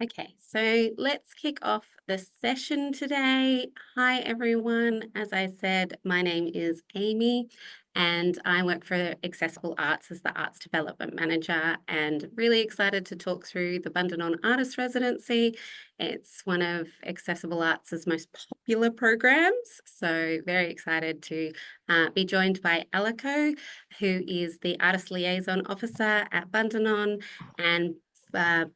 Okay, so let's kick off the session today. Hi, everyone. As I said, my name is Amy, and I work for Accessible Arts as the Arts Development Manager, and really excited to talk through the Bundanon Artist Residency. It's one of Accessible Arts' most popular programs, so very excited to be joined by Alico, who is the Artist Liaison Officer at Bundanon, and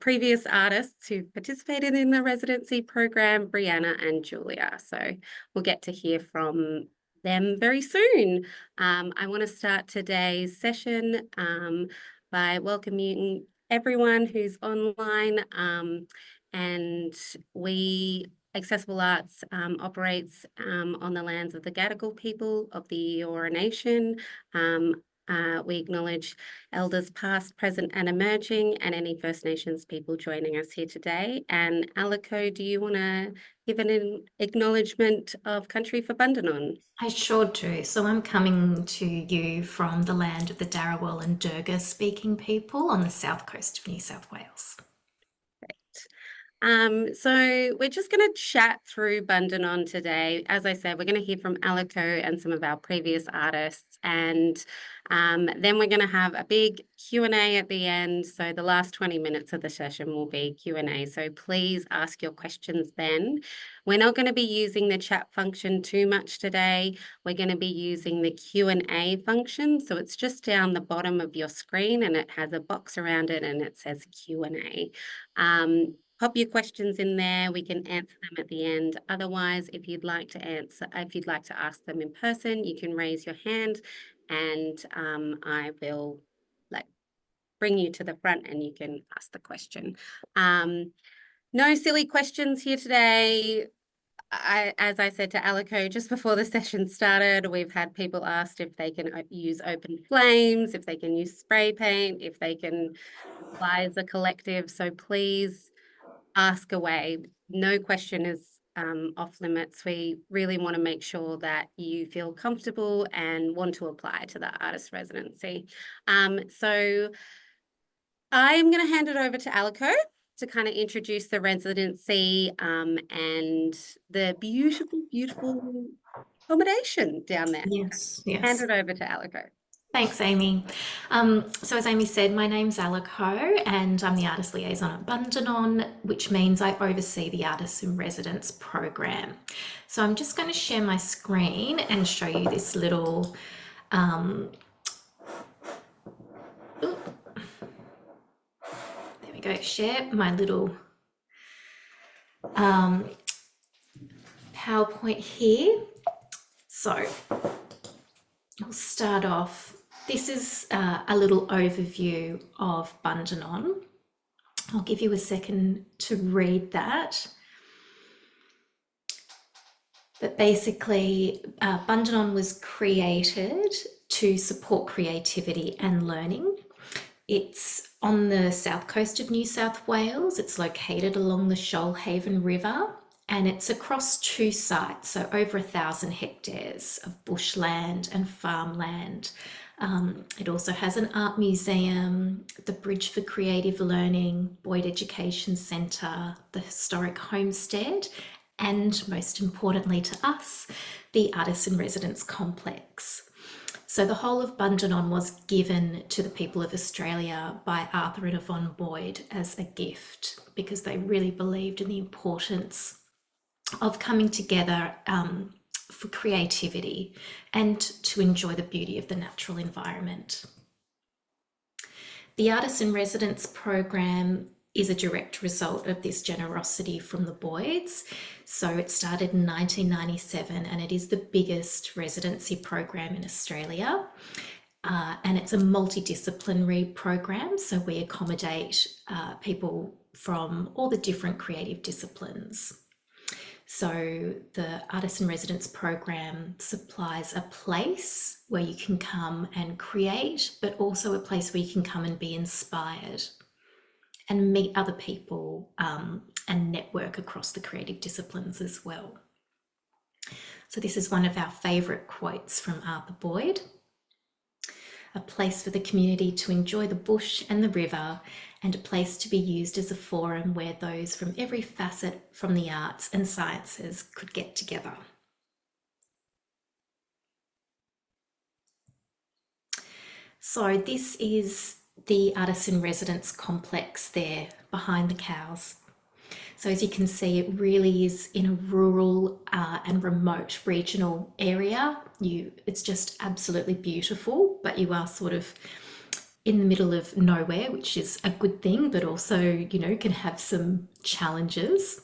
previous artists who participated in the residency program, Brianna and Julia. So we'll get to hear from them very soon. I want to start today's session by welcoming everyone who's online. And Accessible Arts operates on the lands of the Gadigal people of the Eora Nation. We acknowledge elders past, present and emerging, and any First Nations people joining us here today. And Alico, do you want to give an acknowledgement of country for Bundanon? I sure do. So I'm coming to you from the land of the Darawal and Durga speaking people on the south coast of New South Wales. So we're just going to chat through Bundanon today. As I said, we're going to hear from Alico and some of our previous artists, and then we're going to have a big Q&A at the end. So the last 20 minutes of the session will be Q&A. So please ask your questions then. We're not going to be using the chat function too much today. We're going to be using the Q&A function. So it's just down the bottom of your screen, and it has a box around it, and it says Q&A. Pop your questions in there. We can answer them at the end. Otherwise, if you'd like to ask them in person, you can raise your hand, and I will bring you to the front, and you can ask the question. No silly questions here today. As I said to Alico just before the session started, we've had people asked if they can use open flames, if they can use spray paint, if they can apply as a collective. So please ask away. No question is off limits. We really want to make sure that you feel comfortable and want to apply to the artist residency. So I'm going to hand it over to Alico to kind of introduce the residency and the beautiful, beautiful accommodation down there. Yes, Hand yes. it over to Alico. Thanks, Amy. So as Amy said, my name's Alico and I'm the Artist Liaison at Bundanon, which means I oversee the Artists in Residence program. So I'm just going to share my screen and show you this little there we go, share my little PowerPoint here. So I'll start off. This is a little overview of Bundanon. I'll give you a second to read that. But basically, Bundanon was created to support creativity and learning. It's on the south coast of New South Wales. It's located along the Shoalhaven River, and it's across two sites, so over 1,000 hectares of bushland and farmland. It also has an art museum, the Bridge for Creative Learning, Boyd Education Centre, the historic homestead, and most importantly to us, the Artists in Residence complex. So the whole of Bundanon was given to the people of Australia by Arthur and Yvonne Boyd as a gift because they really believed in the importance of coming together for creativity and to enjoy the beauty of the natural environment. The Artists in Residence program is a direct result of this generosity from the Boyds. So it started in 1997 and it is the biggest residency program in Australia. And it's a multidisciplinary program. So we accommodate people from all the different creative disciplines. So the Artists in Residence program supplies a place where you can come and create, but also a place where you can come and be inspired and meet other people and network across the creative disciplines as well. So this is one of our favourite quotes from Arthur Boyd. a place for the community to enjoy the bush and the river, and a place to be used as a forum where those from every facet from the arts and sciences could get together. So this is the Artisan Residence complex there behind the cows. So as you can see, it really is in a rural and remote regional area. It's just absolutely beautiful, but you are sort of in the middle of nowhere, which is a good thing, but also, you know, can have some challenges.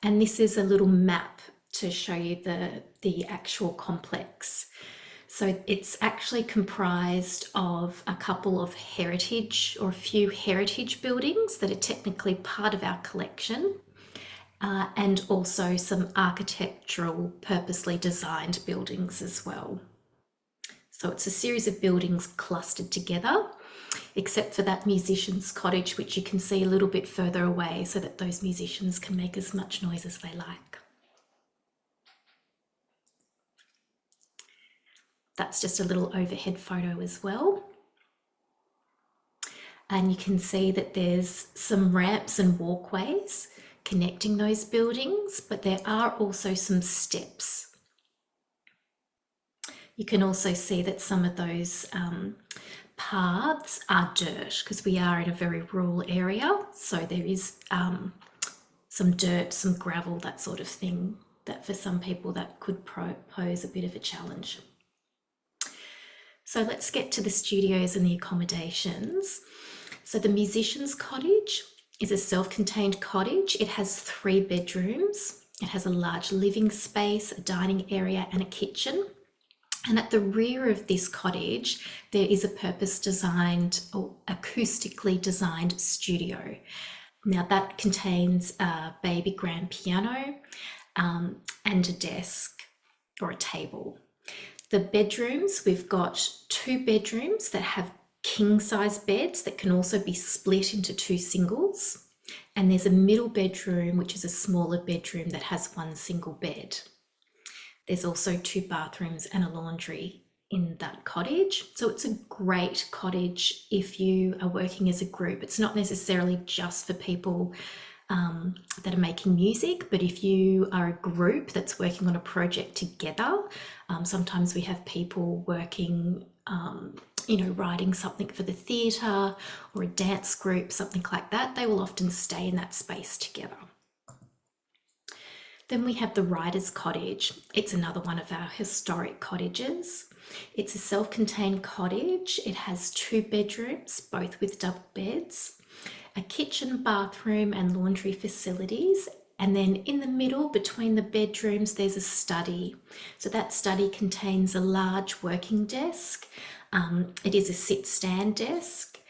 And this is a little map to show you the actual complex. So it's actually comprised of a couple of heritage or a few heritage buildings that are technically part of our collection, and also some architectural purposely designed buildings as well. So it's a series of buildings clustered together, except for that musician's cottage, which you can see a little bit further away so that those musicians can make as much noise as they like. That's just a little overhead photo as well. And you can see that there's some ramps and walkways connecting those buildings, but there are also some steps. You can also see that some of those paths are dirt because we are in a very rural area. So there is some dirt, some gravel, that sort of thing, that for some people that could pose a bit of a challenge. So let's get to the studios and the accommodations. So the musician's cottage is a self-contained cottage. It has 3 bedrooms. It has a large living space, a dining area and a kitchen. And at the rear of this cottage, there is a purpose-designed or acoustically designed studio. Now that contains a baby grand piano and a desk or a table. The bedrooms, we've got 2 bedrooms that have king-size beds that can also be split into 2 singles. And there's a middle bedroom, which is a smaller bedroom that has 1 single bed. There's also 2 bathrooms and a laundry in that cottage. So it's a great cottage if you are working as a group. It's not necessarily just for people that are making music, but if you are a group that's working on a project together, sometimes we have people working, you know, writing something for the theatre or a dance group, something like that. They will often stay in that space together. Then we have the Writer's Cottage. It's another one of our historic cottages. It's a self-contained cottage. It has 2 bedrooms, both with double beds, a kitchen, bathroom and laundry facilities. And then in the middle between the bedrooms, there's a study. So that study contains a large working desk. It is a sit-stand desk.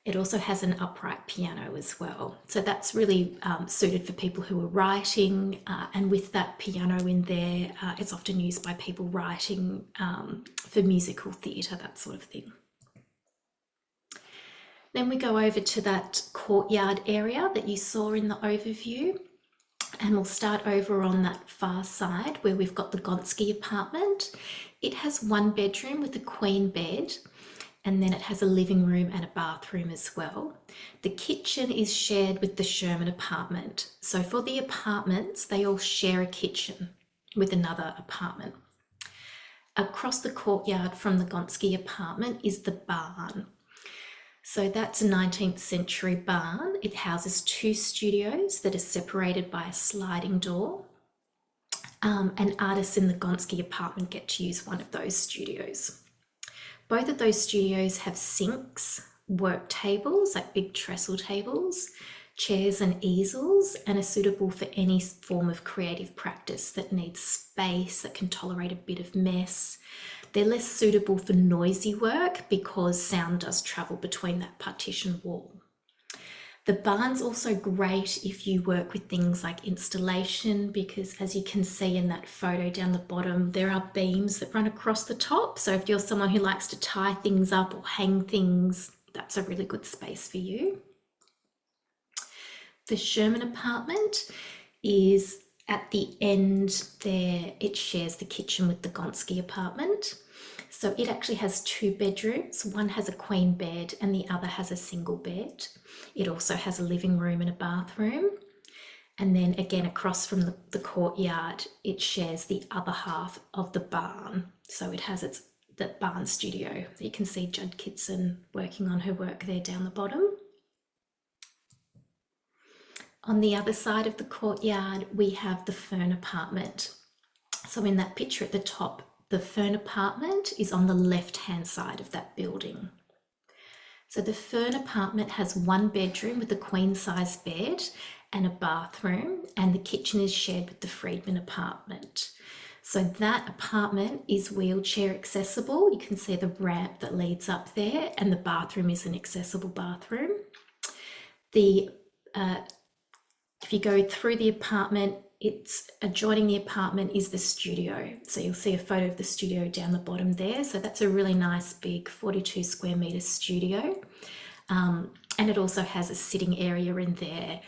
It also has an upright piano as well. So that's really suited for people who are writing, and with that piano in there, it's often used by people writing for musical theatre, that sort of thing. Then we go over to that courtyard area that you saw in the overview, and we'll start over on that far side where we've got the Gonski apartment. It has 1 bedroom with a queen bed, and then it has a living room and a bathroom as well. The kitchen is shared with the Sherman apartment. So for the apartments, they all share a kitchen with another apartment. Across the courtyard from the Gonski apartment is the barn. So that's a 19th century barn. It houses 2 studios that are separated by a sliding door. And artists in the Gonski apartment get to use one of those studios. Both of those studios have sinks, work tables, like big trestle tables, chairs and easels, and are suitable for any form of creative practice that needs space, that can tolerate a bit of mess. They're less suitable for noisy work because sound does travel between that partition wall. The barn's also great if you work with things like installation, because as you can see in that photo down the bottom, there are beams that run across the top. So if you're someone who likes to tie things up or hang things, that's a really good space for you. The Sherman apartment is at the end there. It shares the kitchen with the Gonski apartment. So it actually has two bedrooms. One has a queen bed and the other has a single bed. It also has a living room and a bathroom. And then again, across from the courtyard, it shares the other half of the barn. So it has its the barn studio. You can see Judd Kitson working on her work there down the bottom. On the other side of the courtyard, we have the Fern apartment. So in that picture at the top, the Fern apartment is on the left-hand side of that building. So the Fern apartment has one bedroom with a queen size bed and a bathroom, and the kitchen is shared with the Friedman apartment. So that apartment is wheelchair accessible. You can see the ramp that leads up there, and the bathroom is an accessible bathroom. If you go through the apartment, it's adjoining the apartment is the studio. So you'll see a photo of the studio down the bottom there. So that's a really nice big 42 square meter studio. And it also has a sitting area in there.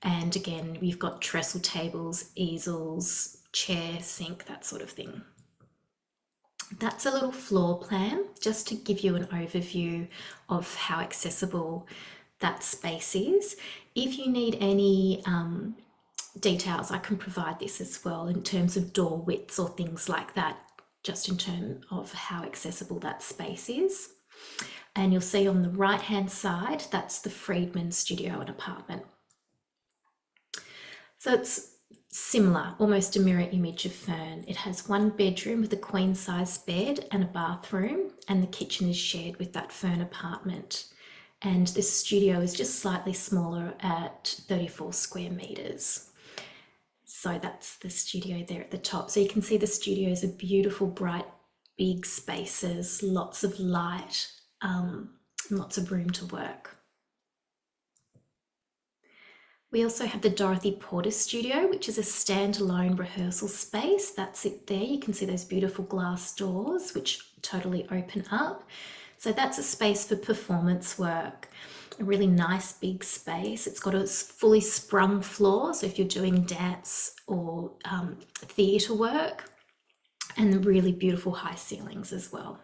And again, you've got trestle tables, easels, chair, sink, that sort of thing. That's a little floor plan just to give you an overview of how accessible that space is. If you need any details, I can provide this as well in terms of door widths or things like that, just in terms of how accessible that space is. And you'll see on the right hand side, that's the Friedman studio and apartment. So it's similar, almost a mirror image of Fern. It has one bedroom with a queen size bed and a bathroom, and the kitchen is shared with that Fern apartment. And this studio is just slightly smaller at 34 square meters. So that's the studio there at the top. So you can see the studios are beautiful, bright, big spaces, lots of light, lots of room to work. We also have the Dorothy Porter Studio, which is a standalone rehearsal space. That's it there. You can see those beautiful glass doors, which totally open up. So that's a space for performance work, a really nice big space. It's got a fully sprung floor, so if you're doing dance or theatre work, and really beautiful high ceilings as well.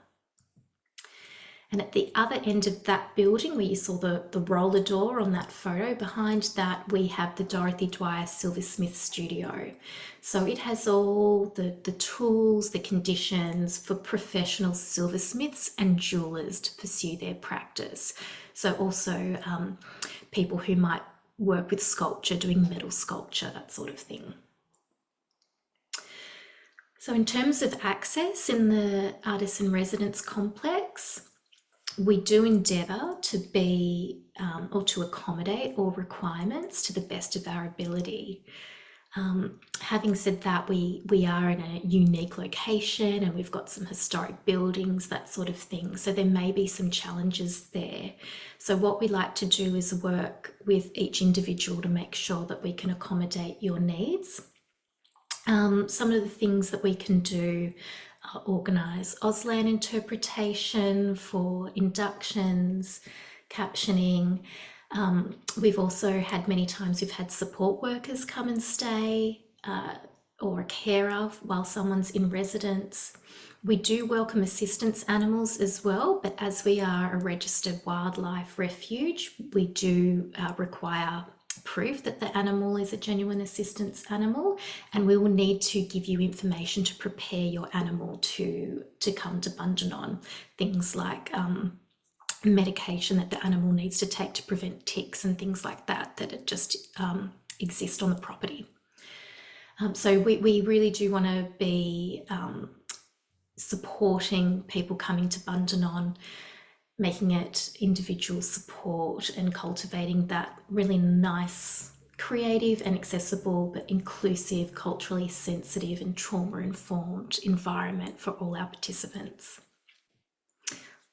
And at the other end of that building, where you saw the roller door on that photo, behind that we have the Dorothy Dwyer Silversmith Studio. So it has all the tools, the conditions for professional silversmiths and jewelers to pursue their practice. So also people who might work with sculpture, doing metal sculpture, that sort of thing. So in terms of access in the Artists in Residence complex, we do endeavour to be or to accommodate all requirements to the best of our ability. Having said that, we are in a unique location and we've got some historic buildings, that sort of thing. So there may be some challenges there. So what we like to do is work with each individual to make sure that we can accommodate your needs. Some of the things that we can do organise Auslan interpretation for inductions, captioning. We've also had many times we've had support workers come and stay or a carer while someone's in residence. We do welcome assistance animals as well, but as we are a registered wildlife refuge, we do require proof that the animal is a genuine assistance animal, and we will need to give you information to prepare your animal to come to Bundanon. Things like medication that the animal needs to take to prevent ticks and things like that that just exist on the property. So we really do want to be supporting people coming to Bundanon, making it individual support and cultivating that really nice, creative and accessible but inclusive, culturally sensitive and trauma-informed environment for all our participants.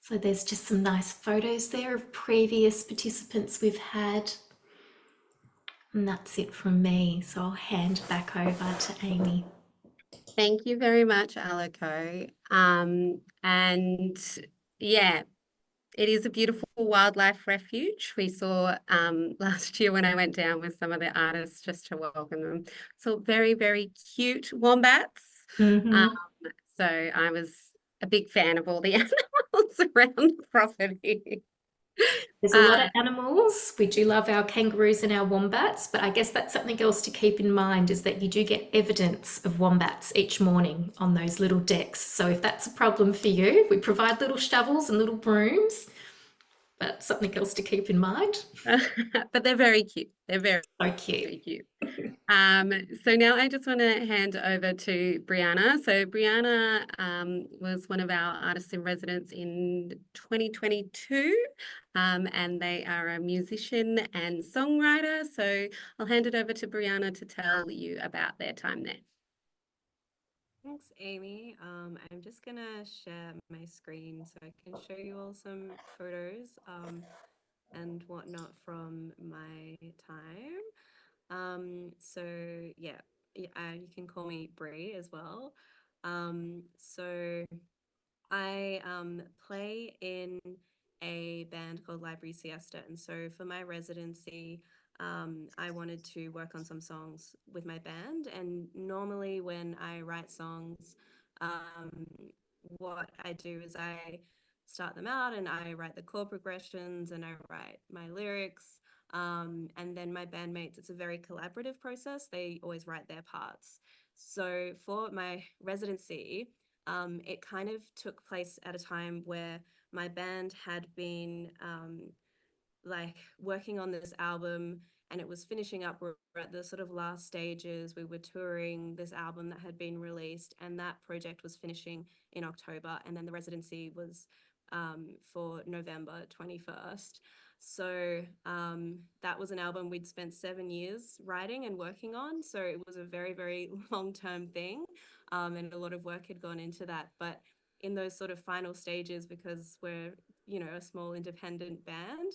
So there's just some nice photos there of previous participants we've had. And that's it from me. So I'll hand back over to Amy. Thank you very much, Alico. And yeah, it is a beautiful wildlife refuge. We saw last year when I went down with some of the artists just to welcome them. So very, very cute wombats. Mm-hmm. So I was a big fan of all the animals around the property. There's a lot of animals. We do love our kangaroos and our wombats, but I guess that's something else to keep in mind is that you do get evidence of wombats each morning on those little decks. So if that's a problem for you, we provide little shovels and little brooms, but something else to keep in mind. But they're very cute. They're very, So cute. very cute. So now I just want to hand over to Brianna. So Brianna was one of our artists in residence in 2022, and they are a musician and songwriter. So I'll hand it over to Brianna to tell you about their time there. Thanks, Amy. I'm just gonna share my screen so I can show you all some photos and whatnot from my time. So yeah, you can call me Brie as well. So I play in a band called Library Siesta, and so for my residency, I wanted to work on some songs with my band. And normally, when I write songs, um, what I do is I start them out and I write the chord progressions and I write my lyrics. And then my bandmates, it's a very collaborative process. They always write their parts. So for my residency, it kind of took place at a time where my band had been like working on this album and it was finishing up. We're at the sort of last stages. We were touring this album that had been released, and that project was finishing in October. And then the residency was for November 21st. So that was an album we'd spent 7 years writing and working on. So it was a very, very long term thing. And a lot of work had gone into that. But in those sort of final stages, because we're, a small independent band,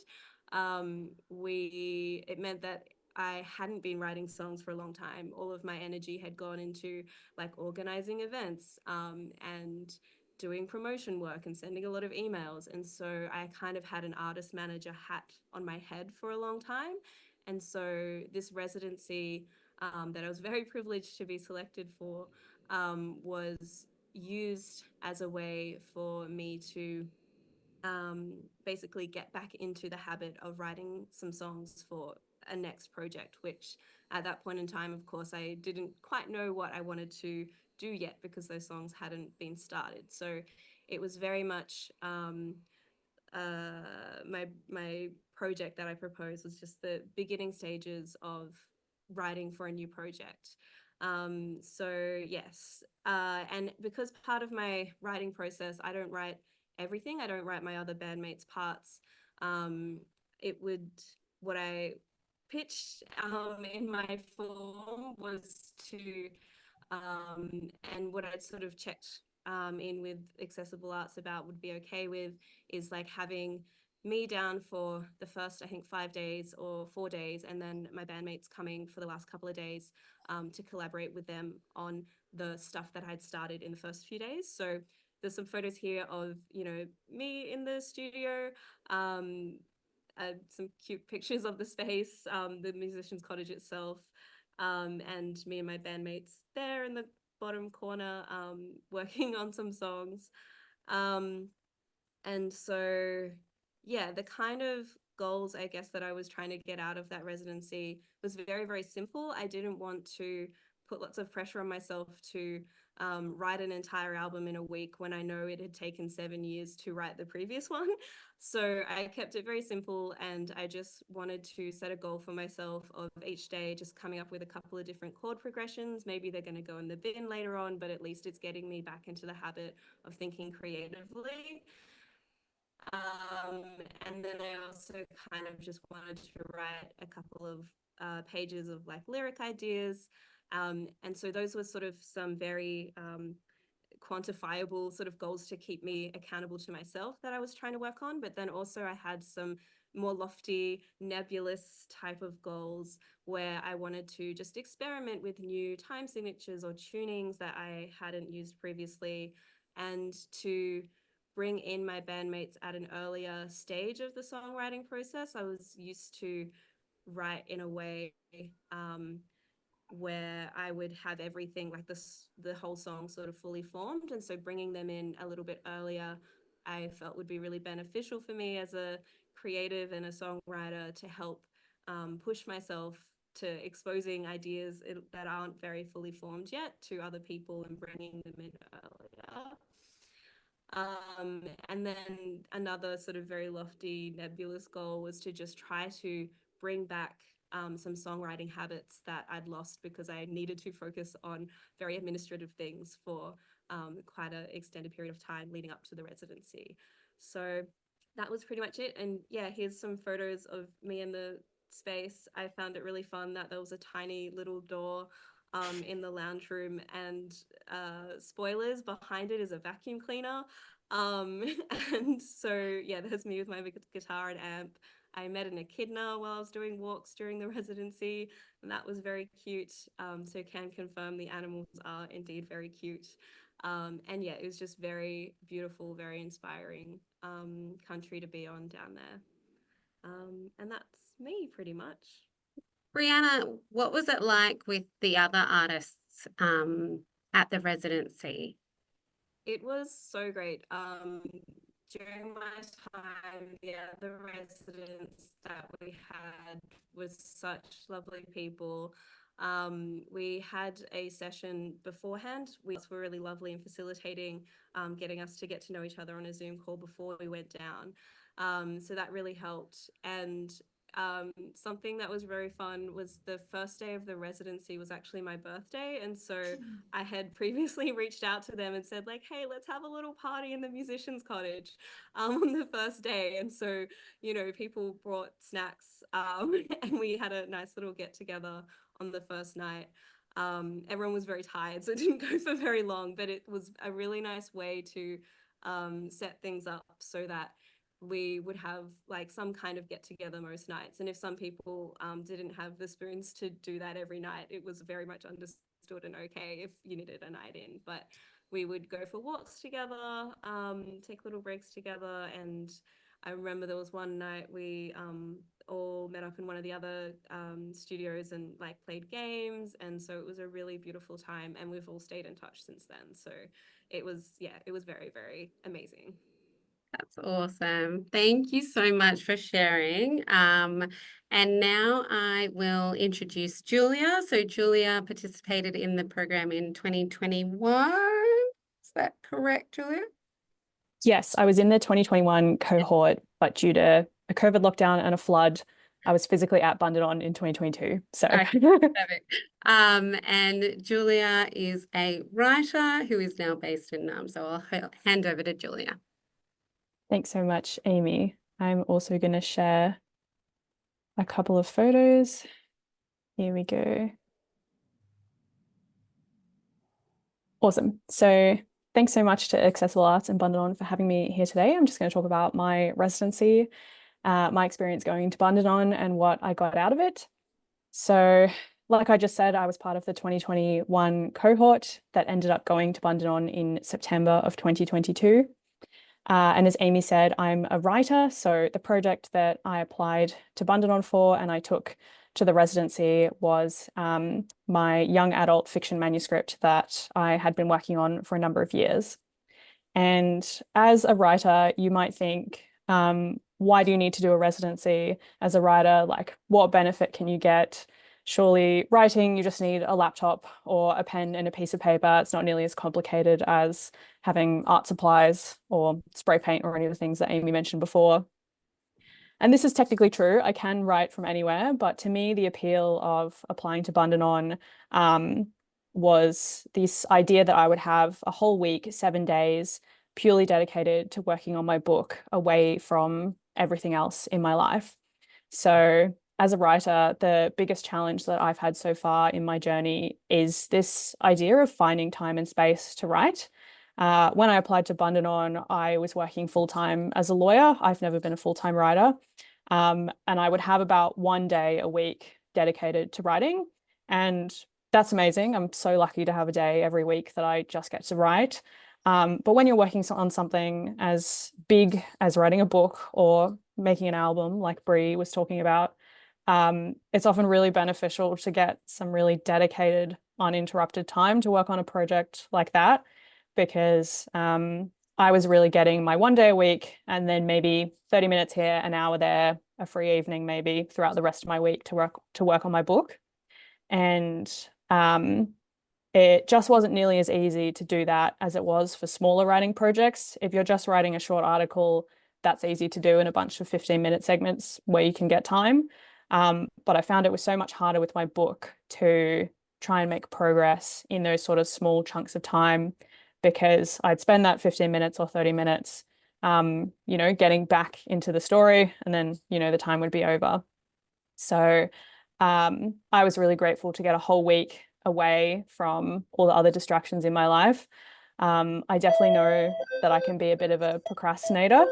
it meant that I hadn't been writing songs for a long time. All of my energy had gone into like organizing events and doing promotion work and sending a lot of emails. And so I kind of had an artist manager hat on my head for a long time. And so this residency that I was very privileged to be selected for was used as a way for me to basically get back into the habit of writing some songs for a next project, which at that point in time, of course, I didn't quite know what I wanted to do yet because those songs hadn't been started. So it was very much my project that I proposed was just the beginning stages of writing for a new project. So yes, and because part of my writing process, I don't write everything. I don't write my other bandmates' parts. It would what I pitched in my form was to and what I'd sort of checked in with Accessible Arts about would be okay with is like having me down for the first, I think, 5 days or 4 days, and then my bandmates coming for the last couple of days to collaborate with them on the stuff that I'd started in the first few days. So there's some photos here of, me in the studio, some cute pictures of the space, the musician's cottage itself, and me and my bandmates there in the bottom corner working on some songs. Um, and so, yeah, the kind of goals, I guess, that I was trying to get out of that residency was very, very simple. I didn't want to put lots of pressure on myself to write an entire album in a week when I know it had taken 7 years to write the previous one. So I kept it very simple, and I just wanted to set a goal for myself of each day just coming up with a couple of different chord progressions. Maybe they're going to go in the bin later on, but at least it's getting me back into the habit of thinking creatively. Um, and then I also kind of just wanted to write a couple of pages of like lyric ideas. And so those were sort of some very quantifiable sort of goals to keep me accountable to myself that I was trying to work on. But then also I had some more lofty, nebulous type of goals where I wanted to just experiment with new time signatures or tunings that I hadn't used previously, and to bring in my bandmates at an earlier stage of the songwriting process. I was used to write in a way where I would have everything like the whole song sort of fully formed. And so bringing them in a little bit earlier, I felt would be really beneficial for me as a creative and a songwriter to help push myself to exposing ideas that aren't very fully formed yet to other people and bringing them in earlier. And then another sort of very lofty, nebulous goal was to just try to bring back some songwriting habits that I'd lost because I needed to focus on very administrative things for quite an extended period of time leading up to the residency. So that was pretty much it. And yeah, here's some photos of me in the space. I found it really fun that there was a tiny little door in the lounge room, and spoilers, behind it is a vacuum cleaner. Um, and so yeah, there's me with my guitar and amp. I met an echidna while I was doing walks during the residency, and that was very cute. So can confirm the animals are indeed very cute. And yeah, it was just very beautiful, very inspiring country to be on down there. And that's me pretty much. Brianna, what was it like with the other artists at the residency? It was so great. During my time, the other residents that we had was such lovely people. We had a session beforehand. We were really lovely in facilitating, getting us to get to know each other on a Zoom call before we went down. So that really helped. And something that was very fun was the first day of the residency was actually my birthday. And so I had previously reached out to them and said, like, hey, let's have a little party in the musicians' cottage on the first day. And so, you know, people brought snacks and we had a nice little get together on the first night. Everyone was very tired, so it didn't go for very long, but it was a really nice way to set things up so that we would have like some kind of get together most nights. And if some people didn't have the spoons to do that every night, it was very much understood and okay if you needed a night in. But we would go for walks together, take little breaks together. And I remember there was one night we all met up in one of the other studios and like played games. And so it was a really beautiful time. And we've all stayed in touch since then. So it was, yeah, it was very, very amazing. That's awesome. Thank you so much for sharing. And now I will introduce Julia. So Julia participated in the program in 2021. Is that correct, Julia? Yes, I was in the 2021 cohort, but due to a COVID lockdown and a flood, I was physically at Bundanon in 2022. So Okay, perfect. And Julia is a writer who is now based in so I'll hand over to Julia. Thanks so much, Amy. I'm also going to share a couple of photos. Here we go. Awesome. So thanks so much to Accessible Arts and Bundanon for having me here today. I'm just going to talk about my residency, my experience going to Bundanon and what I got out of it. So like I just said, I was part of the 2021 cohort that ended up going to Bundanon in September of 2022. And as Amy said, I'm a writer. So the project that I applied to Bundanon for and I took to the residency was my young adult fiction manuscript that I had been working on for a number of years. And as a writer, you might think, why do you need to do a residency as a writer? Like, what benefit can you get? Surely writing, you just need a laptop or a pen and a piece of paper. It's not nearly as complicated as having art supplies or spray paint or any of the things that Amy mentioned before. And this is technically true. I can write from anywhere, but to me, the appeal of applying to Bundanon was this idea that I would have a whole week, 7 days, purely dedicated to working on my book away from everything else in my life. So as a writer, the biggest challenge that I've had so far in my journey is this idea of finding time and space to write. When I applied to Bundanon, I was working full-time as a lawyer. I've never been a full-time writer. And I would have about 1 day a week dedicated to writing. And that's amazing. I'm so lucky to have a day every week that I just get to write. But when you're working on something as big as writing a book or making an album, like Brie was talking about, it's often really beneficial to get some really dedicated, uninterrupted time to work on a project like that, because I was really getting my 1 day a week and then maybe 30 minutes here, an hour there, a free evening maybe throughout the rest of my week to work on my book. And it just wasn't nearly as easy to do that as it was for smaller writing projects. If you're just writing a short article, that's easy to do in a bunch of 15-minute segments where you can get time. But I found it was so much harder with my book to try and make progress in those sort of small chunks of time, because I'd spend that 15 minutes or 30 minutes, getting back into the story, and then, the time would be over. So I was really grateful to get a whole week away from all the other distractions in my life. I definitely know that I can be a bit of a procrastinator.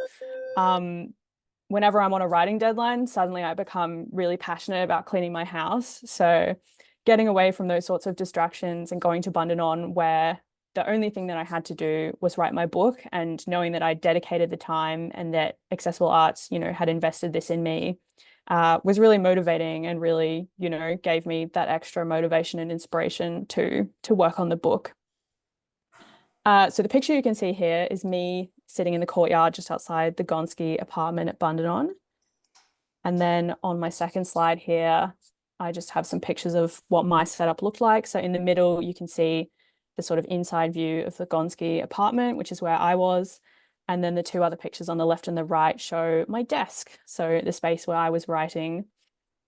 Whenever I'm on a writing deadline, suddenly I become really passionate about cleaning my house. So getting away from those sorts of distractions and going to Bundanon, where the only thing that I had to do was write my book, and knowing that I dedicated the time and that Accessible Arts, had invested this in me, was really motivating, and really, gave me that extra motivation and inspiration to work on the book. So the picture you can see here is me sitting in the courtyard just outside the Gonski apartment at Bundanon. And then on my second slide here, I just have some pictures of what my setup looked like. So in the middle, you can see the sort of inside view of the Gonski apartment, which is where I was. And then the two other pictures on the left and the right show my desk. So the space where I was writing.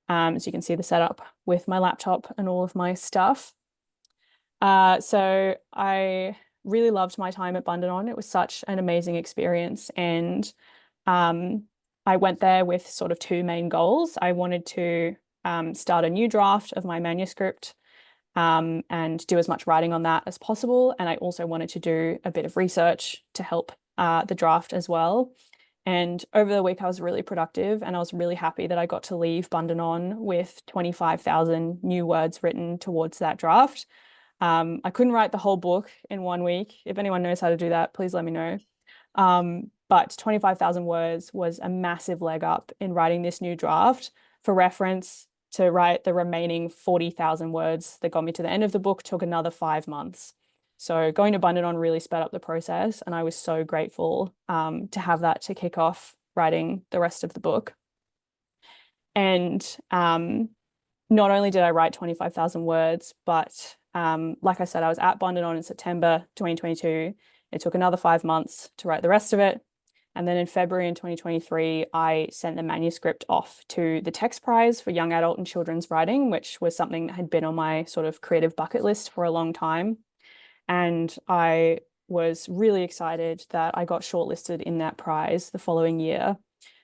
So you can see the setup with my laptop and all of my stuff. So I really loved my time at Bundanon. It was such an amazing experience. And I went there with sort of two main goals. I wanted to start a new draft of my manuscript and do as much writing on that as possible. And I also wanted to do a bit of research to help the draft as well. And over the week, I was really productive, and I was really happy that I got to leave Bundanon with 25,000 new words written towards that draft. I couldn't write the whole book in 1 week. If anyone knows how to do that, please let me know. But 25,000 words was a massive leg up in writing this new draft. For reference, to write the remaining 40,000 words that got me to the end of the book took another 5 months. So going to Bundanon really sped up the process, and I was so grateful to have that to kick off writing the rest of the book. And not only did I write 25,000 words, but like I said, I was at Bundanon in September 2022. It took another 5 months to write the rest of it. And then in February in 2023, I sent the manuscript off to the Text Prize for Young Adult and Children's Writing, which was something that had been on my sort of creative bucket list for a long time. And I was really excited that I got shortlisted in that prize the following year.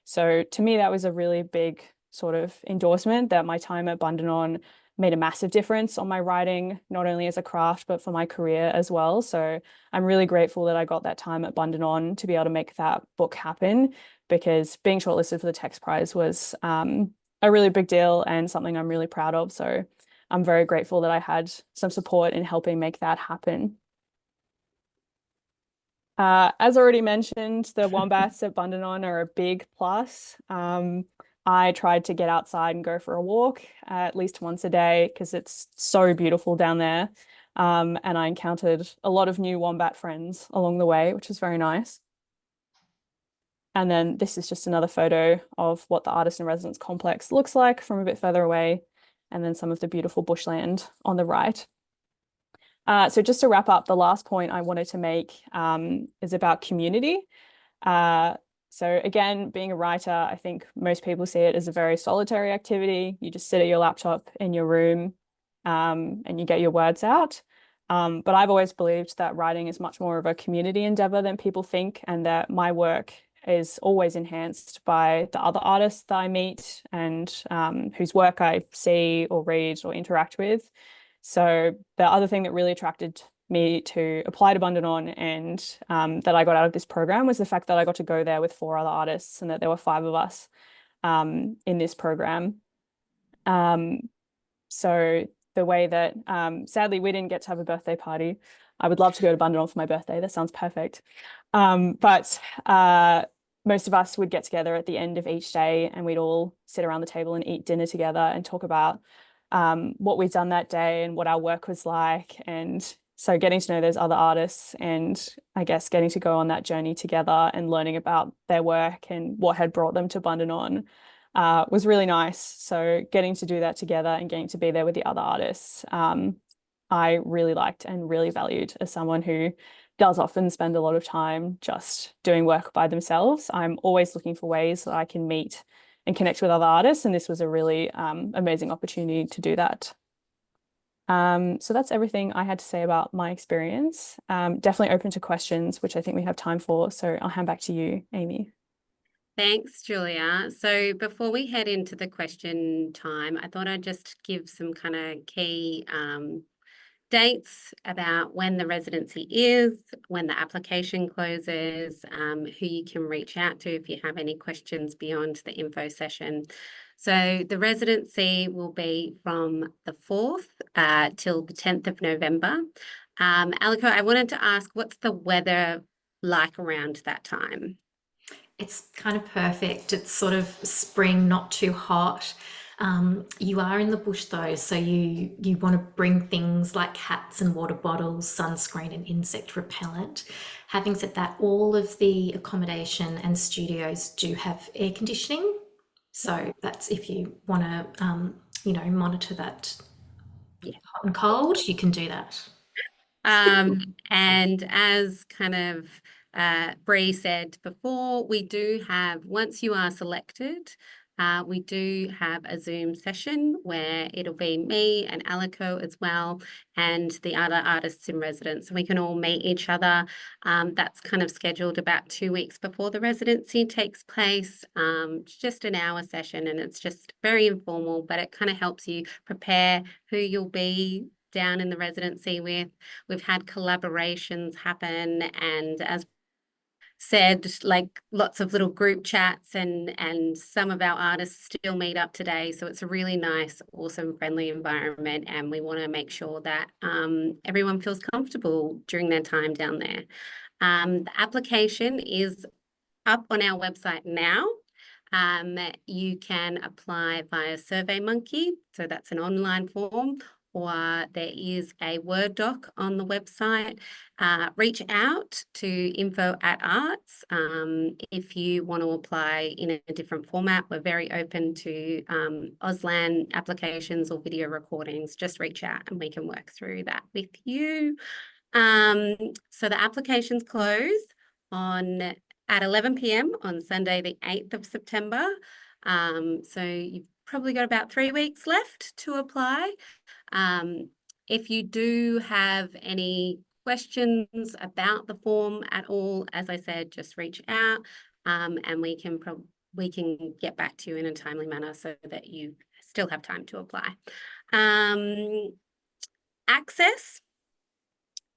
So to me, that was a really big sort of endorsement that my time at Bundanon made a massive difference on my writing, not only as a craft, but for my career as well. So I'm really grateful that I got that time at Bundanon to be able to make that book happen, because being shortlisted for the Text Prize was a really big deal and something I'm really proud of. So I'm very grateful that I had some support in helping make that happen. As already mentioned, the wombats at Bundanon are a big plus. I tried to get outside and go for a walk at least once a day, because it's so beautiful down there. And I encountered a lot of new wombat friends along the way, which was very nice. And then this is just another photo of what the Artist in Residence complex looks like from a bit further away, and then some of the beautiful bushland on the right. So just to wrap up, the last point I wanted to make is about community. So again, being a writer, I think most people see it as a very solitary activity. You just sit at your laptop in your room and you get your words out. But I've always believed that writing is much more of a community endeavor than people think, and that my work is always enhanced by the other artists that I meet and whose work I see or read or interact with. So the other thing that really attracted me to apply to Bundanon and that I got out of this program was the fact that I got to go there with 4 other artists, and that there were 5 of us in this program. So the way that, sadly, we didn't get to have a birthday party. I would love to go to Bundanon for my birthday. That sounds perfect. But most of us would get together at the end of each day and we'd all sit around the table and eat dinner together and talk about what we've done that day and what our work was like. And so getting to know those other artists and I guess getting to go on that journey together and learning about their work and what had brought them to Bundanon was really nice. So getting to do that together and getting to be there with the other artists, I really liked and really valued as someone who does often spend a lot of time just doing work by themselves. I'm always looking for ways that I can meet and connect with other artists, and this was a really amazing opportunity to do that. So that's everything I had to say about my experience. Definitely open to questions, which I think we have time for. So I'll hand back to you, Amy. Thanks, Julia. So before we head into the question time, I thought I'd just give some kind of key dates about when the residency is, when the application closes, who you can reach out to if you have any questions beyond the info session. So the residency will be from the 4th till the 10th of November. Aliko, I wanted to ask, what's the weather like around that time? It's kind of perfect. It's sort of spring, not too hot. You are in the bush though, so you want to bring things like hats and water bottles, sunscreen and insect repellent. Having said that, all of the accommodation and studios do have air conditioning. So that's if you want to, monitor that hot and cold, you can do that. And as kind of Bree said before, we do have, once you are selected, we do have a Zoom session where it'll be me and Aliko as well, and the other artists in residence. So we can all meet each other. That's kind of scheduled about 2 weeks before the residency takes place. It's just an hour session and it's just very informal, but it kind of helps you prepare who you'll be down in the residency with. We've had collaborations happen, and as said, like lots of little group chats, and some of our artists still meet up today. So it's a really nice, awesome, friendly environment, and we want to make sure that everyone feels comfortable during their time down there. The application is up on our website now. You can apply via SurveyMonkey, so that's an online form, or there is a Word doc on the website. Reach out to info@arts if you want to apply in a different format. We're very open to Auslan applications or video recordings. Just reach out and we can work through that with you. So the applications close at 11 p.m. on Sunday, the 8th of September. So you've probably got about 3 weeks left to apply. If you do have any questions about the form at all, as I said, just reach out and we can get back to you in a timely manner so that you still have time to apply. Access,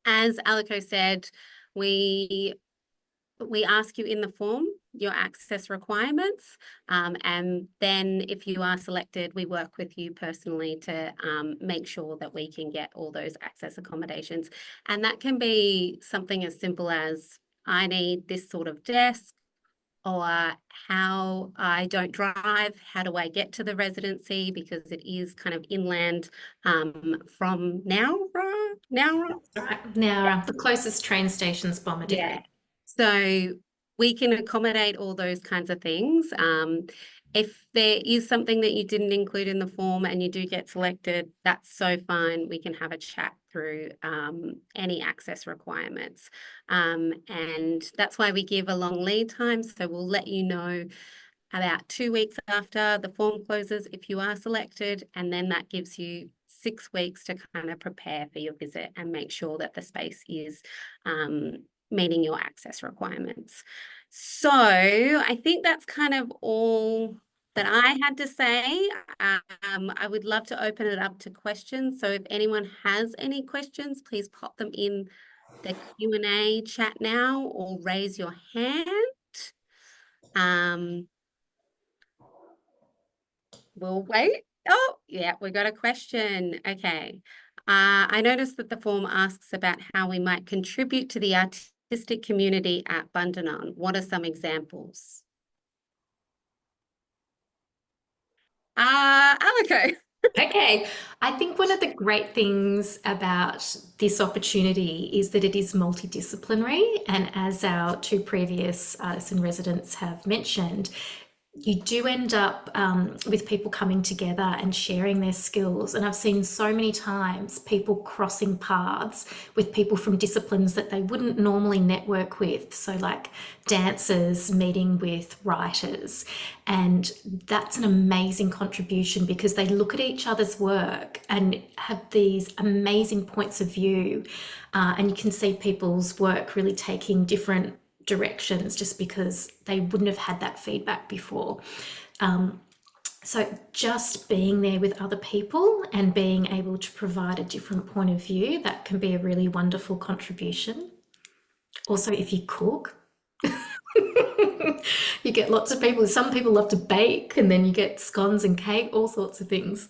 as Aliko said, we ask you in the form your access requirements, and then if you are selected, we work with you personally to make sure that we can get all those access accommodations. And that can be something as simple as, I need this sort of desk, or how I don't drive, how do I get to the residency, because it is kind of inland from Nowra. Right. Now, the closest train station's Bombadil. Yeah. So we can accommodate all those kinds of things. If there is something that you didn't include in the form and you do get selected, that's so fine. We can have a chat through any access requirements. And that's why we give a long lead time. So we'll let you know about 2 weeks after the form closes if you are selected, and then that gives you 6 weeks to kind of prepare for your visit and make sure that the space is meeting your access requirements. So I think that's kind of all that I had to say. I would love to open it up to questions. So if anyone has any questions, please pop them in the Q&A chat now or raise your hand. We'll wait. Oh, yeah, we got a question. Okay. I noticed that the form asks about how we might contribute to the artistic community at Bundanon? What are some examples? Alico. Okay, I think one of the great things about this opportunity is that it is multidisciplinary, and as our two previous artists in residence have mentioned, you do end up with people coming together and sharing their skills. And I've seen so many times people crossing paths with people from disciplines that they wouldn't normally network with. So, like dancers meeting with writers. And that's an amazing contribution because they look at each other's work and have these amazing points of view. And you can see people's work really taking different directions just because they wouldn't have had that feedback before. So just being there with other people and being able to provide a different point of view, that can be a really wonderful contribution. Also, if you cook, you get lots of people. Some people love to bake, and then you get scones and cake, all sorts of things.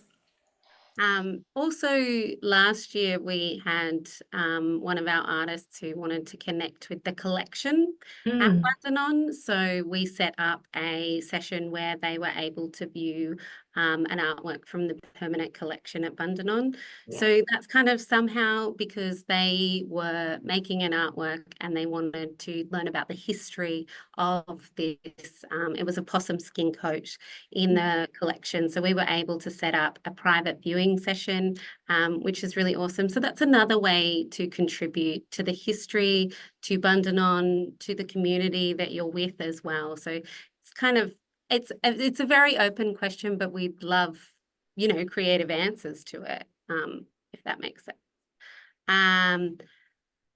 Also last year we had one of our artists who wanted to connect with the collection at Bundanon. So we set up a session where they were able to view an artwork from the permanent collection at Bundanon. Yeah. So that's kind of somehow because they were making an artwork and they wanted to learn about the history of this. It was a possum skin coat in the collection. So we were able to set up a private viewing session, which is really awesome. So that's another way to contribute to the history, to Bundanon, to the community that you're with as well. So it's kind of, it's a very open question, but we'd love, you know, creative answers to it, if that makes sense.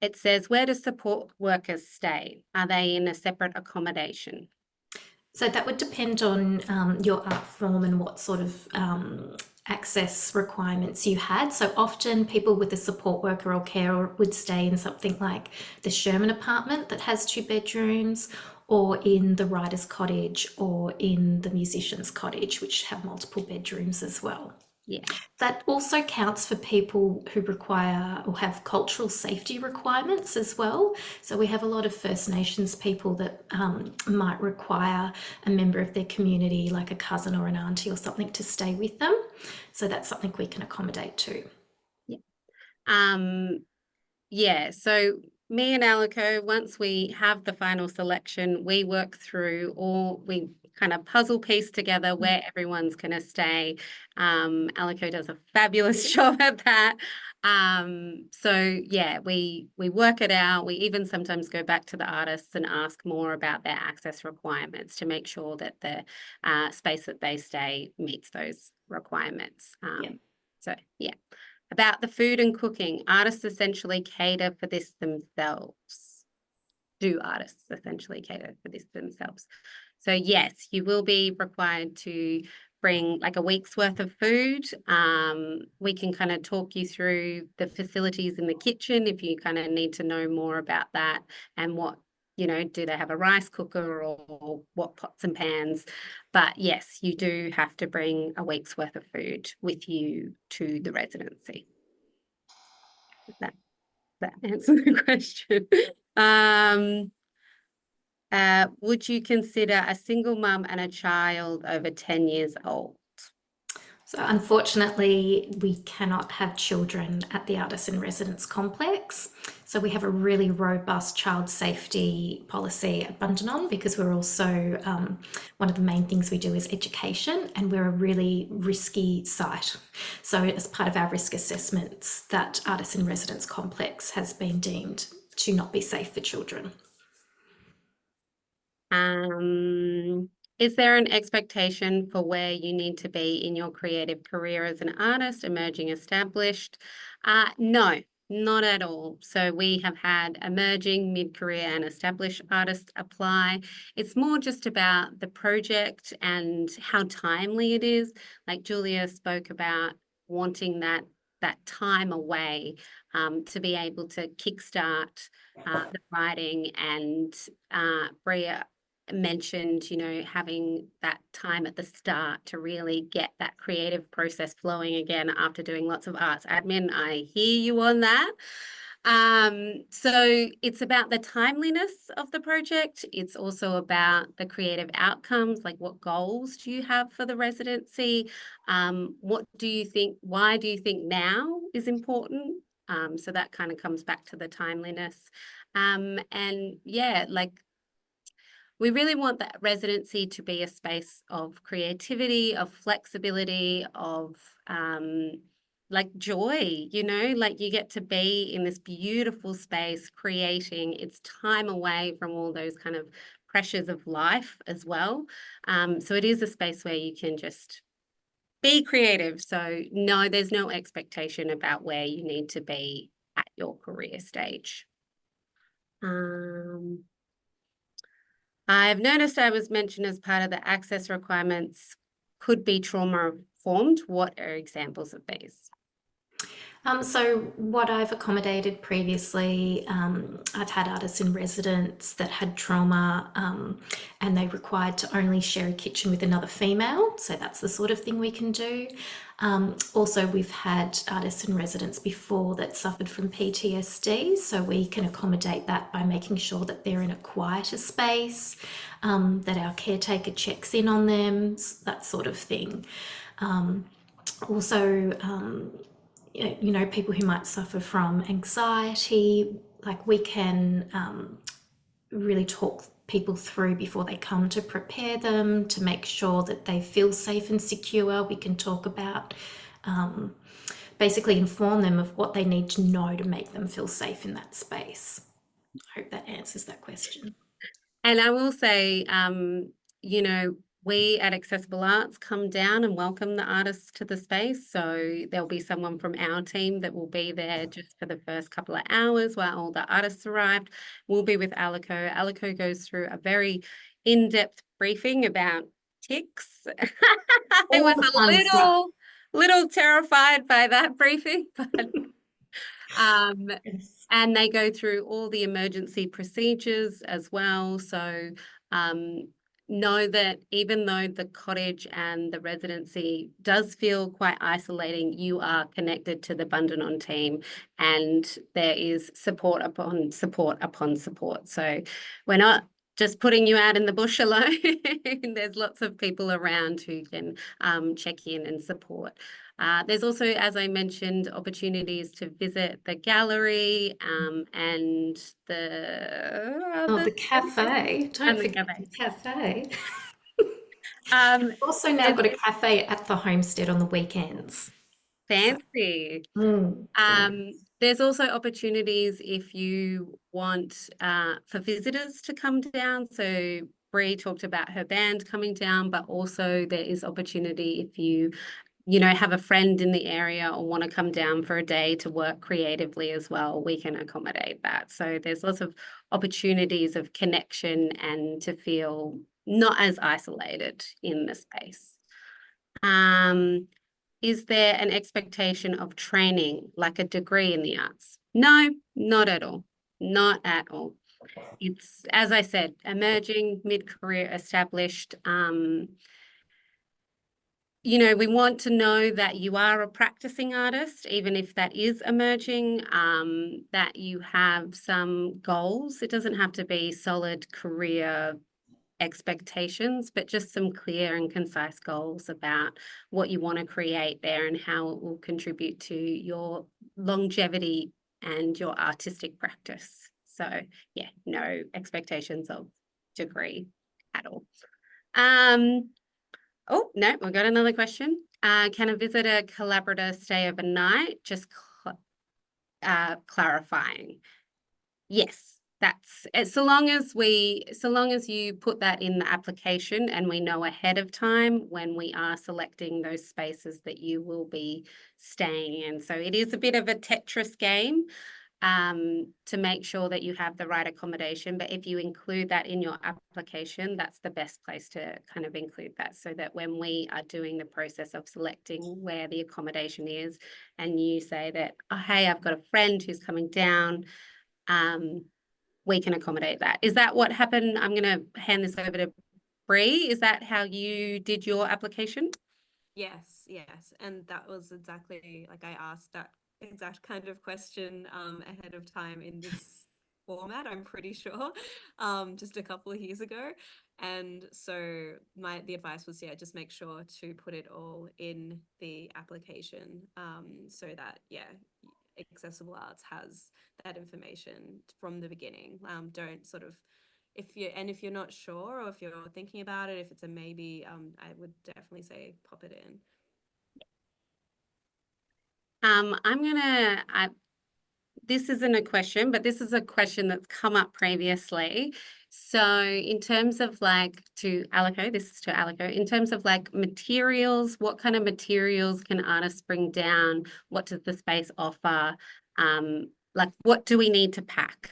It says, where do support workers stay? Are they in a separate accommodation? So that would depend on your art form and what sort of access requirements you had. So often people with a support worker or carer would stay in something like the Sherman apartment that has 2 bedrooms, or in the writer's cottage, or in the musician's cottage, which have multiple bedrooms as well. Yeah. That also counts for people who require or have cultural safety requirements as well. So we have a lot of First Nations people that might require a member of their community, like a cousin or an auntie or something, to stay with them. So that's something we can accommodate too. Yeah, so me and Alico, once we have the final selection, we work through we kind of puzzle piece together where everyone's going to stay. Alico does a fabulous job at that. So yeah, we work it out. We even sometimes go back to the artists and ask more about their access requirements to make sure that the space that they stay meets those requirements. So yeah. About the food and cooking, artists essentially cater for this themselves. Do artists essentially cater for this themselves? So yes, you will be required to bring like a week's worth of food. We can kind of talk you through the facilities in the kitchen if you kind of need to know more about that and what, you know, do they have a rice cooker or what pots and pans? But yes, you do have to bring a week's worth of food with you to the residency. That answers the question. Would you consider a single mum and a child over 10 years old? So unfortunately, we cannot have children at the Artists in Residence complex. So we have a really robust child safety policy at Bundanon because we're also, one of the main things we do is education, and we're a really risky site. So as part of our risk assessments, that Artists in Residence complex has been deemed to not be safe for children. Is there an expectation for where you need to be in your creative career as an artist, emerging, established? No, not at all. So we have had emerging, mid-career and established artists apply. It's more just about the project and how timely it is. Like Julia spoke about wanting that time away to be able to kickstart the writing, and Bria mentioned, you know, having that time at the start to really get that creative process flowing again after doing lots of arts admin. I hear you on that. So it's about the timeliness of the project. It's also about the creative outcomes, like what goals do you have for the residency? What do you think, why do you think now is important? So that kind of comes back to the timeliness. And yeah, like we really want that residency to be a space of creativity, of flexibility, of like joy, like you get to be in this beautiful space creating. It's time away from all those kind of pressures of life as well. So it is a space where you can just be creative. So no, there's no expectation about where you need to be at your career stage. I've noticed I was mentioned as part of the access requirements could be trauma informed. What are examples of these? So what I've accommodated previously, I've had artists in residence that had trauma, and they required to only share a kitchen with another female. So that's the sort of thing we can do. Also, we've had artists in residence before that suffered from PTSD. So we can accommodate that by making sure that they're in a quieter space, that our caretaker checks in on them, that sort of thing. Also, people who might suffer from anxiety, like we can really talk people through before they come to prepare them to make sure that they feel safe and secure. We can talk about basically inform them of what they need to know to make them feel safe in that space. I hope that answers that question. And I will say, we at Accessible Arts come down and welcome the artists to the space. So there'll be someone from our team that will be there just for the first couple of hours while all the artists arrived. We'll be with Alico. Alico goes through a very in-depth briefing about ticks. I was a little terrified by that briefing, but Yes. and they go through all the emergency procedures as well. So know that even though the cottage and the residency does feel quite isolating, you are connected to the Bundanon team and there is support upon support upon support. So we're not just putting you out in the bush alone. There's lots of people around who can check in and support. There's also, as I mentioned, opportunities to visit the gallery and the cafe. Don't forget the cafe. Also now got a cafe at the homestead on the weekends. Fancy. There's also opportunities if you want for visitors to come down. So Bree talked about her band coming down, but also there is opportunity if you have a friend in the area or want to come down for a day to work creatively as well, we can accommodate that. So there's lots of opportunities of connection and to feel not as isolated in the space. Is there an expectation of training, like a degree in the arts? No, not at all. Not at all. It's, as I said, emerging, mid-career, established. We want to know that you are a practicing artist, even if that is emerging, that you have some goals. It doesn't have to be solid career expectations, but just some clear and concise goals about what you want to create there and how it will contribute to your longevity and your artistic practice. So yeah, no expectations of degree at all. Oh, no, we've got another question. Can a visitor collaborator stay overnight? Just clarifying. Yes, that's so long as you put that in the application and we know ahead of time when we are selecting those spaces that you will be staying in. So it is a bit of a Tetris game to make sure that you have the right accommodation. But if you include that in your application, that's the best place to kind of include that so that when we are doing the process of selecting where the accommodation is and you say that, oh, hey, I've got a friend who's coming down, we can accommodate that. Is that what happened? I'm going to hand this over to Bree. Is that how you did your application? Yes. And that was exactly like I asked that exact kind of question ahead of time in this format, I'm pretty sure, just a couple of years ago. And so the advice was, yeah, just make sure to put it all in the application, so that, yeah, Accessible Arts has that information from the beginning. Don't sort of, if you're not sure, or if you're thinking about it, if it's a maybe, I would definitely say pop it in. This isn't a question, but this is a question that's come up previously. So in terms of like this is to Alico, in terms of like materials, what kind of materials can artists bring down? What does the space offer? Like what do we need to pack?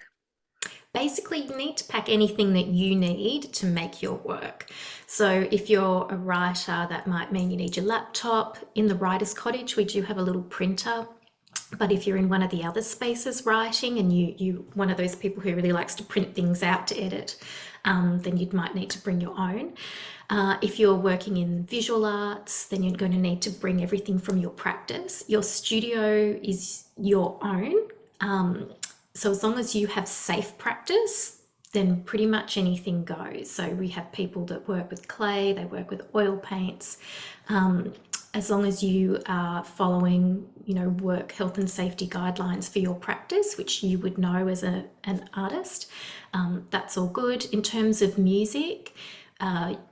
Basically, you need to pack anything that you need to make your work. So if you're a writer, that might mean you need your laptop. In the writer's cottage, we do have a little printer. But if you're in one of the other spaces writing and you one of those people who really likes to print things out to edit, then you might need to bring your own. If you're working in visual arts, then you're going to need to bring everything from your practice. Your studio is your own. So as long as you have safe practice, then pretty much anything goes. So we have people that work with clay, they work with oil paints. As long as you are following, work health and safety guidelines for your practice, which you would know as an artist, that's all good. In terms of music,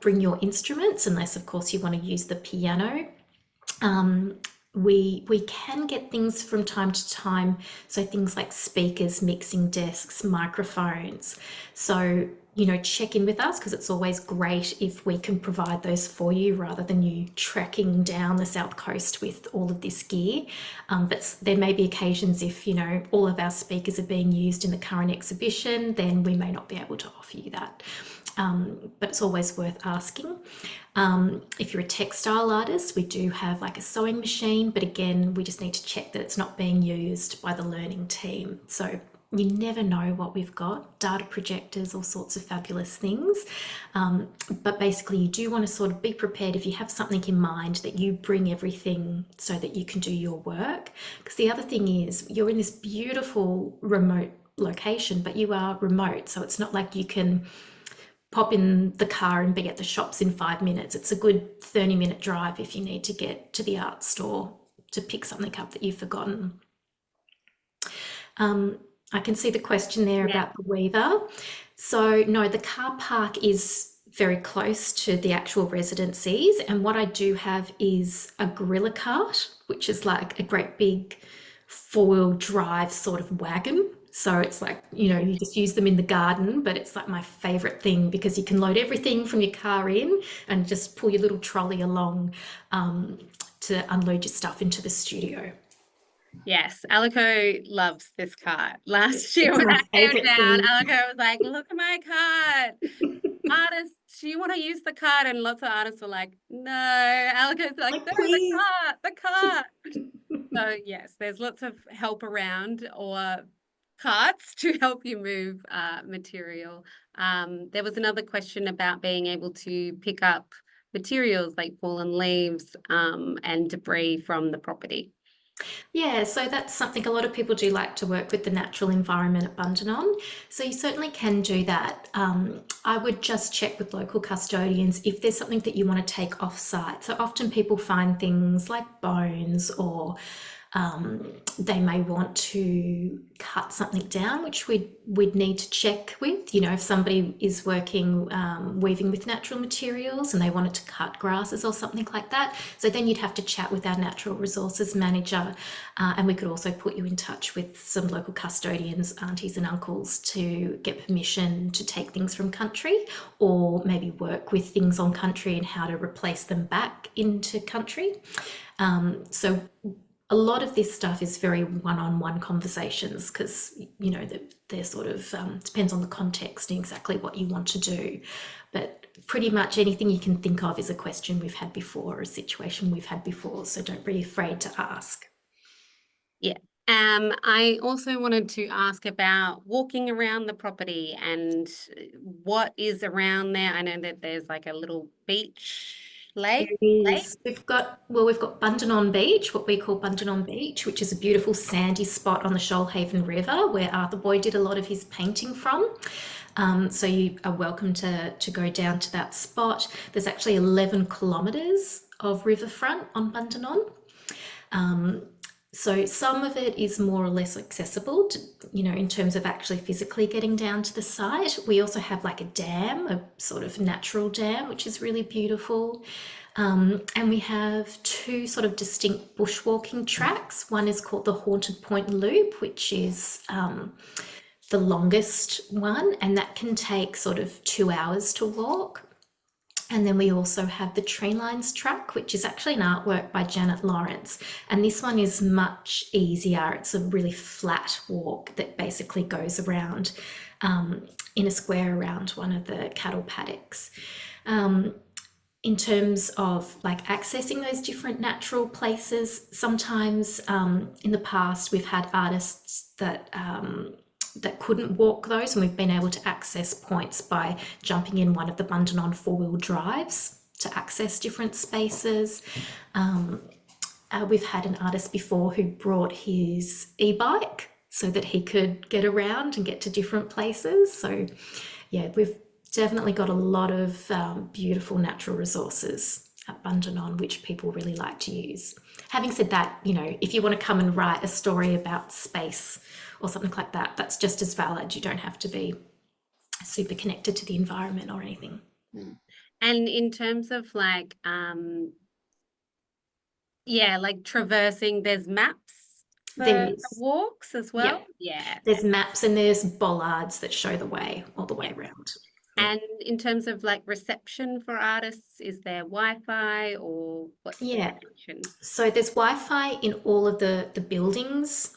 bring your instruments, unless of course you want to use the piano. We can get things from time to time, so things like speakers, mixing desks, microphones. So, check in with us, because it's always great if we can provide those for you rather than you trekking down the south coast with all of this gear. But there may be occasions if, all of our speakers are being used in the current exhibition, then we may not be able to offer you that. But it's always worth asking. If you're a textile artist, we do have like a sewing machine, but again, we just need to check that it's not being used by the learning team. So you never know what we've got, data projectors, all sorts of fabulous things. But basically you do want to sort of be prepared if you have something in mind, that you bring everything so that you can do your work. Because the other thing is, you're in this beautiful remote location, but you are remote. So it's not like you can pop in the car and be at the shops in 5 minutes. It's a good 30-minute drive if you need to get to the art store to pick something up that you've forgotten. I can see the question there about the Weaver. So no, the car park is very close to the actual residencies, and what I do have is a gorilla cart, which is like a great big 4-wheel drive sort of wagon. So it's like, you just use them in the garden, but it's like my favorite thing, because you can load everything from your car in and just pull your little trolley along to unload your stuff into the studio. Yes, Alico loves this cart. Last year It's when my I came favorite down, thing. Alico was like, look at my cart. Artists, do you want to use the cart? And lots of artists were like, no. Alico's like, Like, no, please. the cart. So yes, there's lots of help around, or carts to help you move material. There was another question about being able to pick up materials like fallen leaves and debris from the property. Yeah, so that's something a lot of people do, like to work with the natural environment at Bundanon. So you certainly can do that. I would just check with local custodians if there's something that you want to take off site. So often people find things like bones, or they may want to cut something down, which we'd need to check with. If somebody is working weaving with natural materials and they wanted to cut grasses or something like that, so then you'd have to chat with our natural resources manager, and we could also put you in touch with some local custodians, aunties and uncles, to get permission to take things from country, or maybe work with things on country and how to replace them back into country. So a lot of this stuff is very one-on-one conversations, because they're sort of depends on the context and exactly what you want to do. But pretty much anything you can think of is a question we've had before, or a situation we've had before, so don't be afraid to ask. Yeah. I also wanted to ask about walking around the property and what is around there. I know that there's like a little beach There Lake? is. We've got Bundanon Beach, what we call Bundanon Beach, which is a beautiful sandy spot on the Shoalhaven River where Arthur Boyd did a lot of his painting from. So you are welcome to go down to that spot. There's actually 11 kilometres of riverfront on Bundanon. So some of it is more or less accessible to, in terms of actually physically getting down to the site. We also have like a dam, a sort of natural dam, which is really beautiful. And we have two sort of distinct bushwalking tracks. One is called the Haunted Point Loop, which is the longest one, and that can take sort of 2 hours to walk. And then we also have the Tree Lines track, which is actually an artwork by Janet Lawrence. And this one is much easier. It's a really flat walk that basically goes around in a square around one of the cattle paddocks. In terms of like accessing those different natural places, sometimes in the past we've had artists that couldn't walk those, and we've been able to access points by jumping in one of the Bundanon four-wheel drives to access different spaces. We've had an artist before who brought his e-bike so that he could get around and get to different places. So yeah, we've definitely got a lot of beautiful natural resources at Bundanon, which people really like to use. Having said that, if you want to come and write a story about space or something like that, that's just as valid. You don't have to be super connected to the environment or anything. And in terms of like traversing, there's maps for There the is. walks as well. Yep. Yeah. There's maps and there's bollards that show the way all the way around. Yeah. And in terms of like reception for artists, is there Wi-Fi or what's the Yeah. connection? So there's Wi-Fi in all of the buildings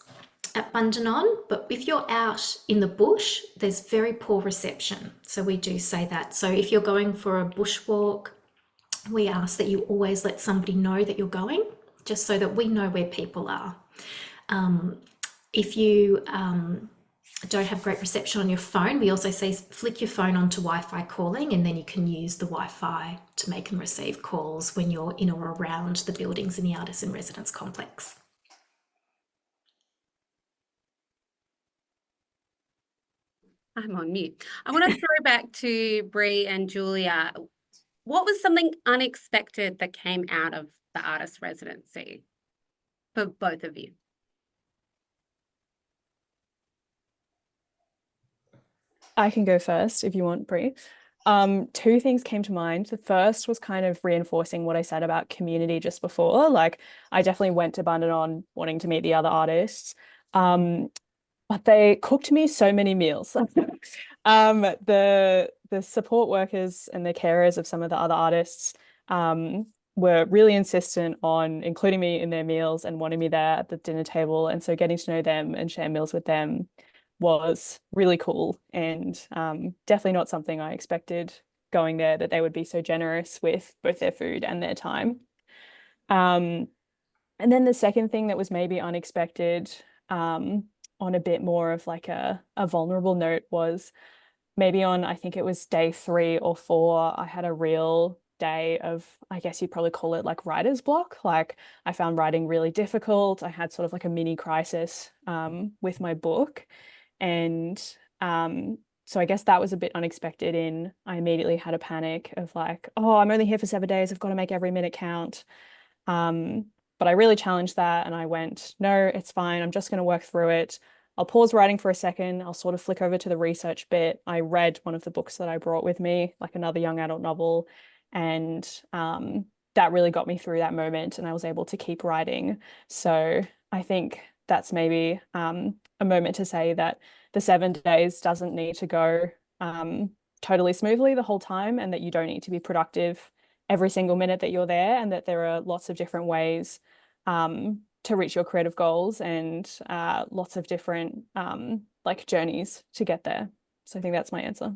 at Bundanon, but if you're out in the bush, there's very poor reception. So we do say that. So if you're going for a bushwalk, we ask that you always let somebody know that you're going, just so that we know where people are. If you don't have great reception on your phone, we also say flick your phone onto Wi-Fi calling, and then you can use the Wi-Fi to make and receive calls when you're in or around the buildings in the artist and residence complex. I'm on mute. I want to throw back to Bree and Julia. What was something unexpected that came out of the artist residency for both of you? I can go first if you want, Brie. Two things came to mind. The first was kind of reinforcing what I said about community just before. Like, I definitely went to Bundanon wanting to meet the other artists. But they cooked me so many meals. The support workers and the carers of some of the other artists were really insistent on including me in their meals and wanting me there at the dinner table. And so getting to know them and share meals with them was really cool, and definitely not something I expected going there, that they would be so generous with both their food and their time. And then the second thing that was maybe unexpected, on a bit more of like a vulnerable note, was maybe on, I think it was day 3 or 4, I had a real day of, I guess you'd probably call it like writer's block. Like, I found writing really difficult. I had sort of like a mini crisis with my book. And so I guess that was a bit unexpected. I immediately had a panic of like, oh, I'm only here for 7 days. I've got to make every minute count. But I really challenged that, and I went, no, it's fine. I'm just going to work through it. I'll pause writing for a second. I'll sort of flick over to the research bit. I read one of the books that I brought with me, like another young adult novel, and that really got me through that moment, and I was able to keep writing. So I think that's maybe a moment to say that the 7 days doesn't need to go totally smoothly the whole time, and that you don't need to be productive every single minute that you're there, and that there are lots of different ways to reach your creative goals, and lots of different like journeys to get there. So I think that's my answer.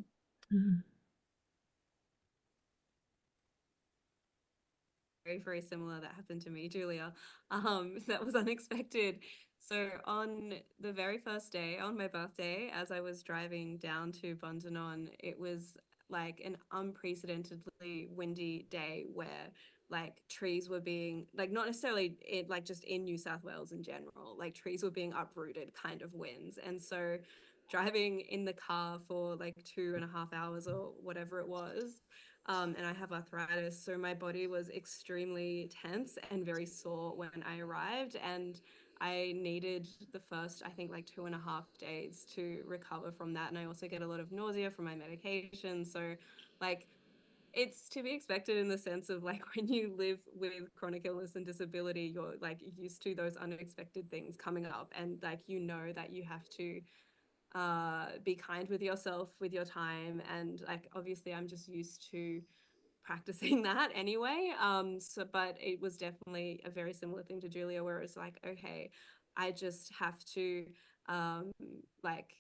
Very similar that happened to me, Julia. That was unexpected. So on the very first day, on my birthday, as I was driving down to Bundanon, it was like an unprecedentedly windy day where like trees were being like not necessarily like just in New South Wales in general, like trees were being uprooted kind of winds. And so driving in the car for like 2.5 hours or whatever it was, and I have arthritis, so my body was extremely tense and very sore when I arrived, and I needed the first, I think, like 2.5 days to recover from that. And I also get a lot of nausea from my medication. So, like, it's to be expected in the sense of like when you live with chronic illness and disability, you're like used to those unexpected things coming up, and like you know that you have to be kind with yourself with your time. And like obviously I'm just used to practicing that anyway. So but it was definitely a very similar thing to Julia, where it's like, okay, I just have to like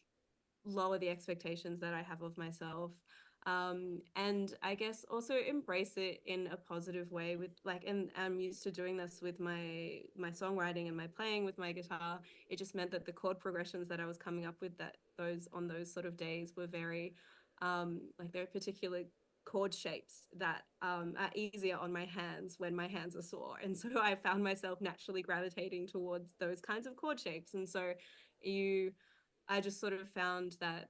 lower the expectations that I have of myself. And I guess also embrace it in a positive way with like, and I'm used to doing this with my songwriting and my playing with my guitar. It just meant that the chord progressions that I was coming up with that those on those sort of days were very like there are particular chord shapes that are easier on my hands when my hands are sore. And so I found myself naturally gravitating towards those kinds of chord shapes. And so I just sort of found that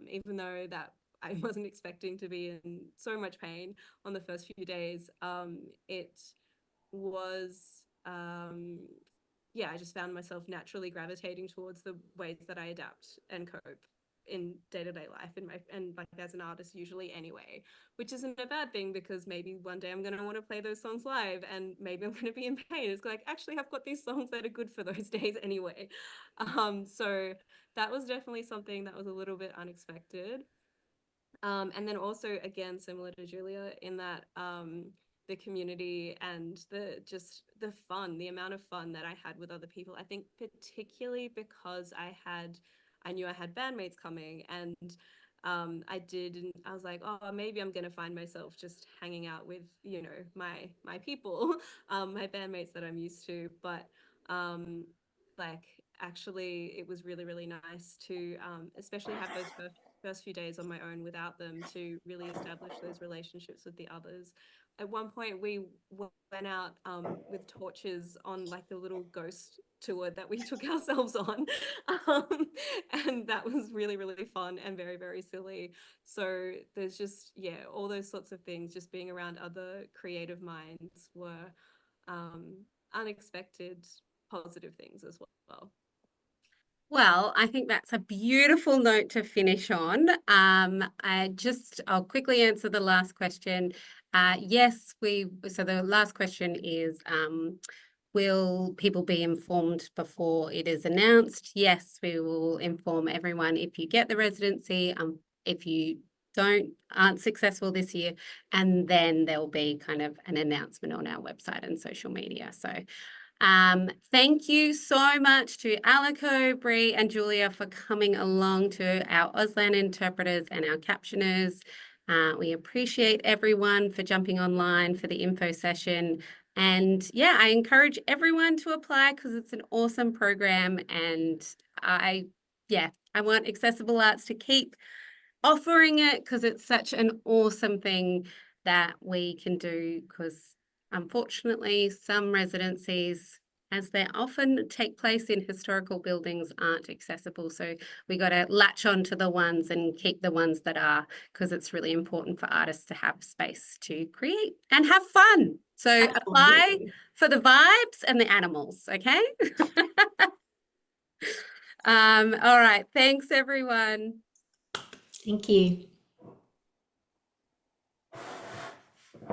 even though that I wasn't expecting to be in so much pain on the first few days, it was, yeah, I just found myself naturally gravitating towards the ways that I adapt and cope in day-to-day life and like as an artist usually anyway, which isn't a bad thing, because maybe one day I'm going to want to play those songs live and maybe I'm going to be in pain. It's like, actually I've got these songs that are good for those days anyway. So that was definitely something that was a little bit unexpected. And then also, again, similar to Julia, in that the community and the fun, the amount of fun that I had with other people. I think particularly because I knew I had bandmates coming, and I was like, oh, maybe I'm gonna find myself just hanging out with, you know, my people, my bandmates that I'm used to. But like actually, it was really, really nice to especially have those first few days on my own without them, to really establish those relationships with the others. At one point, we went out with torches on like a little ghost tour that we took ourselves on. And that was really, really fun and very, very silly. So there's just, yeah, all those sorts of things, just being around other creative minds were unexpected positive things as well. Well, I think that's a beautiful note to finish on. I'll quickly answer the last question. Yes, so the last question is, will people be informed before it is announced? Yes, we will inform everyone if you get the residency, if you aren't successful this year, and then there'll be kind of an announcement on our website and social media. So thank you so much to Alico, Bree and Julia for coming along, to our Auslan interpreters and our captioners. We appreciate everyone for jumping online for the info session. And yeah, I encourage everyone to apply because it's an awesome program. And I want Accessible Arts to keep offering it because it's such an awesome thing that we can do, because unfortunately some residencies, as they often take place in historical buildings, aren't accessible. So we got to latch on to the ones and keep the ones that are, because it's really important for artists to have space to create and have fun. So apply for the vibes and the animals, okay? All right, thanks everyone. Thank you.